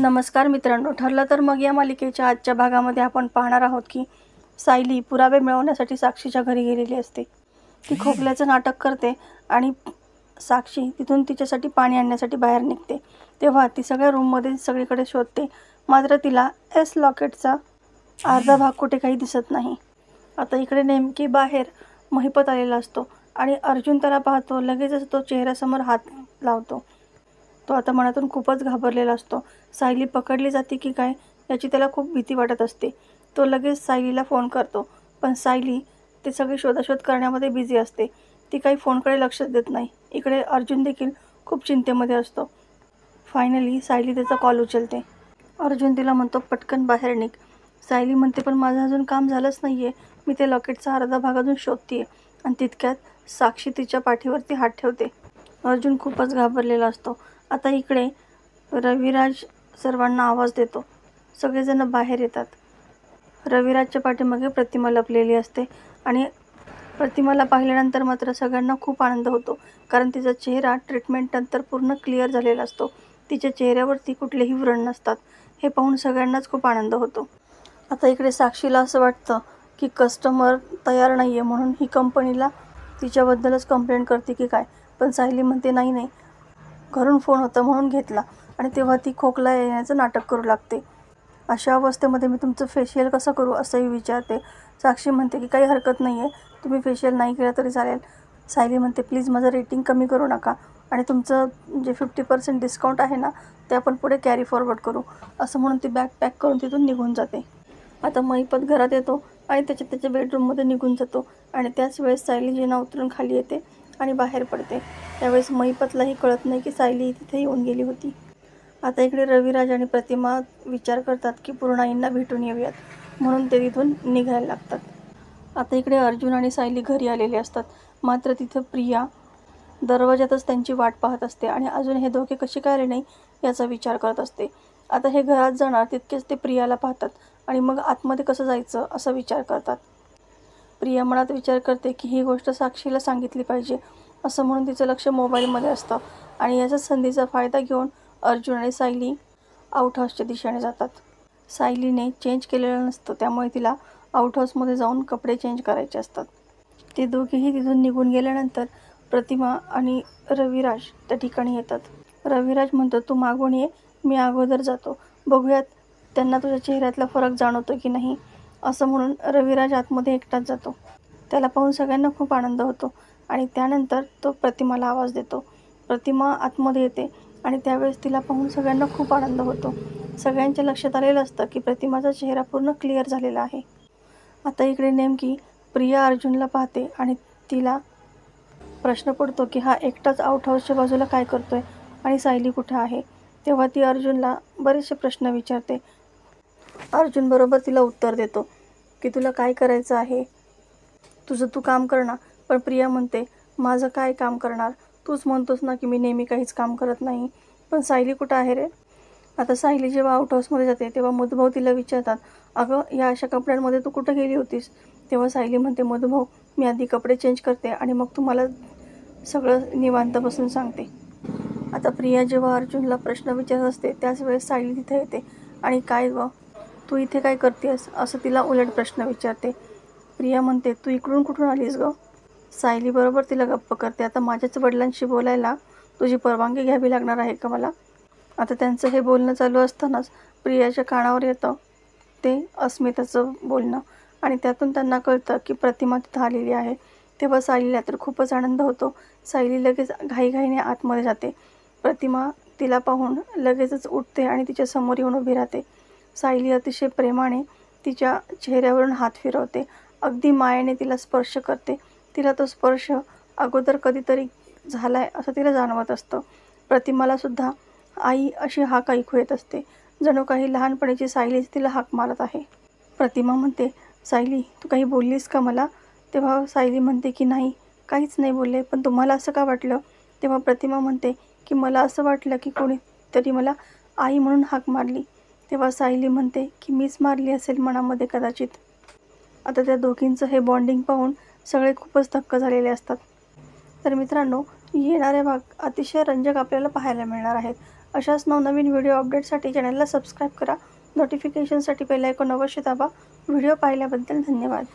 नमस्कार मित्रांनो, ठरलं तर मग या मालिकेच्या आजच्या भागामध्ये आपण पाहणार आहोत की सायली पुरावे मिळवण्यासाठी साक्षीच्या घरी गेलेली असते. ती खोकल्याचं नाटक करते आणि साक्षी तिथून तिच्यासाठी पाणी आणण्यासाठी बाहेर निघते. तेव्हा ती सगळ्या रूममध्ये सगळीकडे शोधते, मात्र तिला एस लॉकेटचा अर्धा भाग कुठे काही दिसत नाही. आता इकडे नेमकी बाहेर महिपत आलेला असतो आणि अर्जुन त्याला पाहतो. लगेचच तो चेहऱ्यासमोर हात लावतो. तो आता मनातून खूपच घाबरलेला असतो. सायली पकडली जाते की काय याची त्याला खूप भीती वाटत असते. तो लगेच सायलीला फोन करतो, पण सायली ते सगळे शोधाशोध करण्यामध्ये बिझी असते. ती काही फोनकडे लक्षच देत नाही. इकडे अर्जुन देखील खूप चिंतेमध्ये असतो. फायनली सायली त्याचा कॉल उचलते. अर्जुन तिला म्हणतो, पटकन बाहेर निघ. सायली म्हणते, पण माझं अजून काम झालंच नाही आहे. मी ते लॉकेटचा अर्धा भाग अजून शोधते. आणि तितक्यात साक्षी तिच्या पाठीवरती हात ठेवते. अर्जुन खूपच घाबरलेला असतो. आता इकडे रविराज सर्वांना आवाज देतो. सगळेजण बाहेर येतात. रविराजच्या पाठीमागे प्रतिमा लपलेली असते आणि प्रतिमाला पाहिल्यानंतर मात्र सगळ्यांना खूप आनंद होतो, कारण तिचा चेहरा ट्रीटमेंटनंतर पूर्ण क्लिअर झालेला असतो. तिच्या चेहऱ्यावरती कुठलेही व्रण नसतात. हे पाहून सगळ्यांनाच खूप आनंद होतो. आता इकडे साक्षीला असं वाटतं की कस्टमर तयार नाही आहे, म्हणून ही कंपनीला तिच्याबद्दलच कंप्लेंट करते की काय. पण सायली म्हणते, नाही नाही, घरून फोन होता म्हणून घेतला. आणि तेव्हा ती खोकला येण्याचं नाटक करू लागते. अशा अवस्थेमध्ये मी तुमचं फेशियल कसं करू असंही विचारते. साक्षी म्हणते की काही हरकत नाही आहे, तुम्ही फेशियल नाही केलं तरी चालेल. सायली म्हणते, प्लीज माझं रेटिंग कमी करू नका आणि तुमचं जे 50% डिस्काउंट आहे ना, ते आपण पुढे कॅरी फॉरवर्ड करू. असं म्हणून ती बॅग पॅक करून तिथून निघून जाते. आता महिपत घरात येतो आणि त्याच्या बेडरूममध्ये निघून जातो आणि त्याच वेळेस सायली जिना उतरून खाली येते आणि बाहेर पडते. त्यावेळेस महिपतलाही कळत नाही की सायली तिथे येऊन गेली होती. आता इकडे रविराज आणि प्रतिमा विचार करतात की पूर्णाईंना भेटून येऊयात, म्हणून ते तिथून निघायला लागतात. आता इकडे अर्जुन आणि सायली घरी आलेले असतात, मात्र तिथं प्रिया दरवाजातच त्यांची वाट पाहत असते आणि अजून हे दोघे कसे काय आले नाही याचा विचार करत असते. आता हे घरात जाणार तितकेच ते प्रियाला पाहतात आणि मग आतमध्ये कसं जायचं असा विचार करतात. प्रिया मनात विचार करते की ही गोष्ट साक्षीला सांगितली पाहिजे, असं म्हणून तिचं लक्ष मोबाईलमध्ये असतं आणि याचाच संधीचा फायदा घेऊन अर्जुन आणि सायली आउट हाऊसच्या दिशेने जातात. सायलीने चेंज केलेलं नसतं, त्यामुळे तिला आउट हाऊसमध्ये जाऊन कपडे चेंज करायचे असतात. ते दोघेही तिथून निघून गेल्यानंतर प्रतिमा आणि रविराज त्या ठिकाणी येतात. रविराज म्हणतो, तू मागून ये, मी अगोदर जातो, बघूयात त्यांना तुझ्या चेहऱ्यातला फरक जाणवतो की नाही. असं म्हणून रविराज आतमध्ये एकटाच जातो. त्याला पाहून सगळ्यांना खूप आनंद होतो आणि त्यानंतर तो प्रतिमाला आवाज देतो. प्रतिमा आतमध्ये येते आणि त्यावेळेस तिला पाहून सगळ्यांना खूप आनंद होतो. सगळ्यांच्या लक्षात आलेलं असतं की प्रतिमाचा चेहरा पूर्ण क्लिअर झालेला आहे. आता इकडे नेमकी प्रिया अर्जुनला पाहते आणि तिला प्रश्न पडतो की हा एकटाच आउट हाऊसच्या बाजूला काय करतोय आणि सायली कुठे आहे. तेव्हा ती अर्जुनला बरेचसे प्रश्न विचारते. अर्जुन बरोबर तिला उत्तर देतो की तुला काय करायचं आहे, तुझं तू काम कर ना. पण प्रिया म्हणते, माझं काय काम करणार, तूच म्हणतोस ना की मी नेहमी काहीच काम करत नाही. पण सायली कुठं आहे रे. आता सायली जेव्हा आउट हाऊसमध्ये जाते तेव्हा मधुभाऊ तिला विचारतात, अगं या अशा कपड्यांमध्ये तू कुठं गेली होतीस. तेव्हा सायली म्हणते, मधुभाऊ मी आधी कपडे चेंज करते आणि मग तुम्हाला सगळं निवांत बसून सांगते. आता प्रिया जेव्हा अर्जुनला प्रश्न विचारत असते त्याच वेळेस सायली तिथे येते आणि काय गं, तू इथे काय करतेस असं तिला उलट प्रश्न विचारते. प्रिया म्हणते, तू इकडून कुठून आलीस गं. सायली बरोबर तिला गप्प करते. आता माझ्याच वडिलांशी बोलायला तुझी परवानगी घ्यावी लागणार आहे का मला. आता त्यांचं हे बोलणं चालू असतानाच प्रियाच्या कानावर येतं ते अस्मिताचं बोलणं आणि त्यातून त्यांना कळतं की प्रतिमा तिथं आलेली आहे. तेव्हा सायलीला तर खूपच आनंद होतो. सायली लगेच घाईघाईने आतमध्ये जाते. प्रतिमा तिला पाहून लगेचच उठते आणि तिच्या समोर येऊन उभी राहते. सायली अतिशय प्रेमाने तिच्या चेहऱ्यावरून हात फिरवते, अगदी मायेने तिला स्पर्श करते. तिला तो स्पर्श अगोदर कधीतरी झालाय असं तिला जाणवत असतं. प्रतिमाला सुद्धा आई अशी हाक ऐकू येत असते, जणू काही लहानपणीची सायलीच तिला हाक मारत आहे. प्रतिमा म्हणते, सायली तू काही बोललीस का मला. तेव्हा सायली म्हणते की नाही, काहीच नाही बोलले, पण तुम्हाला असं का वाटलं. तेव्हा प्रतिमा म्हणते की मला असं वाटलं की कोणीतरी मला आई म्हणून हाक मारली. तेव्हा सायली म्हणते की मीच मारली असेल मनामध्ये कदाचित. आता त्या दोघींचं हे बॉन्डिंग पाहून सगळे खूपच थक्क झालेले असतात. तर मित्रांनो, येणारे भाग अतिशय रंजक आपल्याला पाहायला मिळणार आहेत अशाच नवनवीन व्हिडिओ अपडेटसाठी चॅनलला सबस्क्राईब करा. नोटिफिकेशनसाठी बेल आयकॉन अवश्य दाबा. व्हिडिओ पाहिल्याबद्दल धन्यवाद.